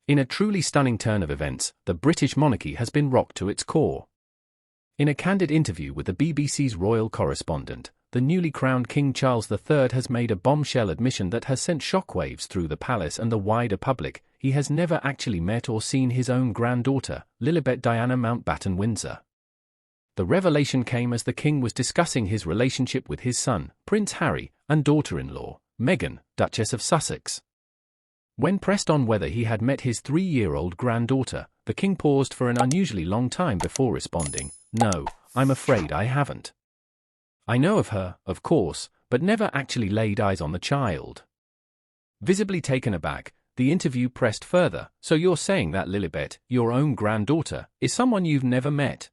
In a truly stunning turn of events, the British monarchy has been rocked to its core. In a candid interview with the BBC's royal correspondent, the newly crowned King Charles III has made a bombshell admission that has sent shockwaves through the palace and the wider public. He has never actually met or seen his own granddaughter, Lilibet Diana Mountbatten-Windsor. The revelation came as the king was discussing his relationship with his son, Prince Harry, and daughter-in-law, Meghan, Duchess of Sussex. When pressed on whether he had met his 3-year-old granddaughter, the king paused for an unusually long time before responding, "No, I'm afraid I haven't. I know of her, of course, but never actually laid eyes on the child." Visibly taken aback, the interview pressed further, "So you're saying that Lilibet, your own granddaughter, is someone you've never met?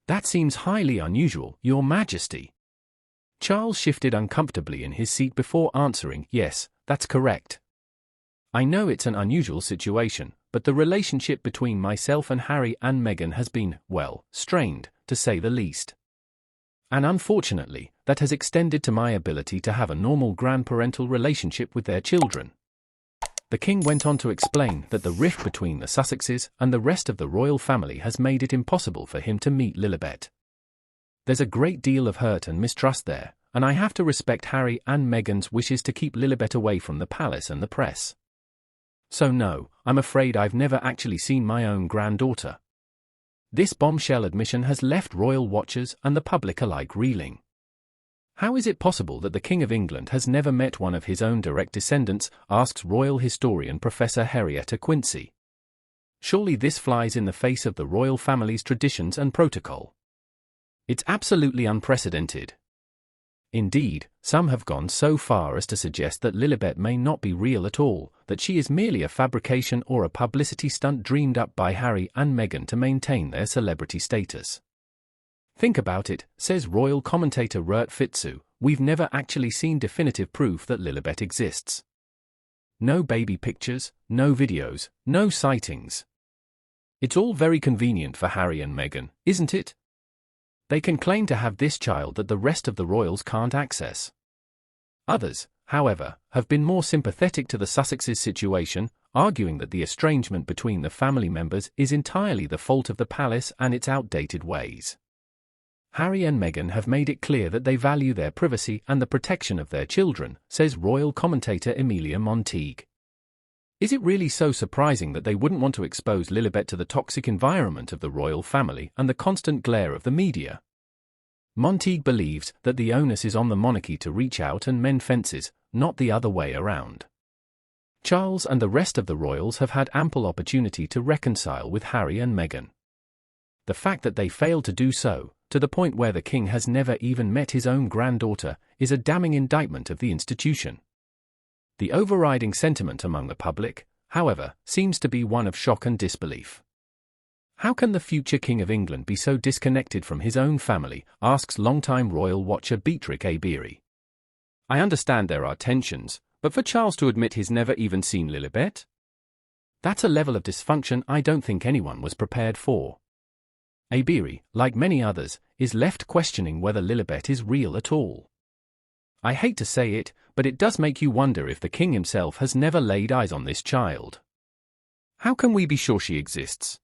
That seems highly unusual, Your Majesty." Charles shifted uncomfortably in his seat before answering, "Yes, that's correct. I know it's an unusual situation, but the relationship between myself and Harry and Meghan has been, well, strained, to say the least. And unfortunately, that has extended to my ability to have a normal grandparental relationship with their children." The king went on to explain that the rift between the Sussexes and the rest of the royal family has made it impossible for him to meet Lilibet. "There's a great deal of hurt and mistrust there, and I have to respect Harry and Meghan's wishes to keep Lilibet away from the palace and the press. So no, I'm afraid I've never actually seen my own granddaughter." This bombshell admission has left royal watchers and the public alike reeling. How is it possible that the King of England has never met one of his own direct descendants, asks royal historian Professor Henrietta Quincy. Surely this flies in the face of the royal family's traditions and protocol. It's absolutely unprecedented. Indeed, some have gone so far as to suggest that Lilibet may not be real at all, that she is merely a fabrication or a publicity stunt dreamed up by Harry and Meghan to maintain their celebrity status. "Think about it," says royal commentator Rert Fitzu, "we've never actually seen definitive proof that Lilibet exists. No baby pictures, no videos, no sightings. It's all very convenient for Harry and Meghan, isn't it? They can claim to have this child that the rest of the royals can't access." Others, however, have been more sympathetic to the Sussexes' situation, arguing that the estrangement between the family members is entirely the fault of the palace and its outdated ways. "Harry and Meghan have made it clear that they value their privacy and the protection of their children," says royal commentator Emilia Montague. Is it really so surprising that they wouldn't want to expose Lilibet to the toxic environment of the royal family and the constant glare of the media? Montague believes that the onus is on the monarchy to reach out and mend fences, not the other way around. Charles and the rest of the royals have had ample opportunity to reconcile with Harry and Meghan. The fact that they failed to do so, to the point where the king has never even met his own granddaughter, is a damning indictment of the institution. The overriding sentiment among the public, however, seems to be one of shock and disbelief. How can the future King of England be so disconnected from his own family, asks longtime royal watcher Beatrick A. Beery. I understand there are tensions, but for Charles to admit he's never even seen Lilibet? That's a level of dysfunction I don't think anyone was prepared for. A. Beery, like many others, is left questioning whether Lilibet is real at all. I hate to say it, but it does make you wonder if the king himself has never laid eyes on this child. How can we be sure she exists?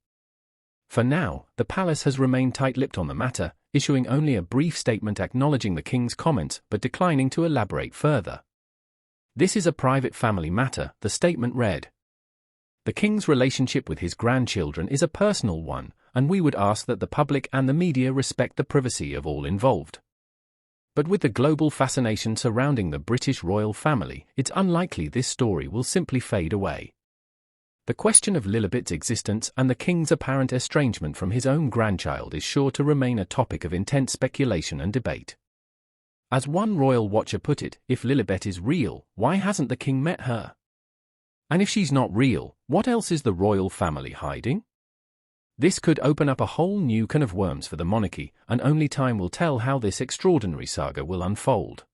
For now, the palace has remained tight-lipped on the matter, issuing only a brief statement acknowledging the king's comments but declining to elaborate further. "This is a private family matter," the statement read. "The king's relationship with his grandchildren is a personal one, and we would ask that the public and the media respect the privacy of all involved. But with the global fascination surrounding the British royal family, it's unlikely this story will simply fade away. The question of Lilibet's existence and the king's apparent estrangement from his own grandchild is sure to remain a topic of intense speculation and debate. As one royal watcher put it, if Lilibet is real, why hasn't the king met her? And if she's not real, what else is the royal family hiding? This could open up a whole new can of worms for the monarchy, and only time will tell how this extraordinary saga will unfold.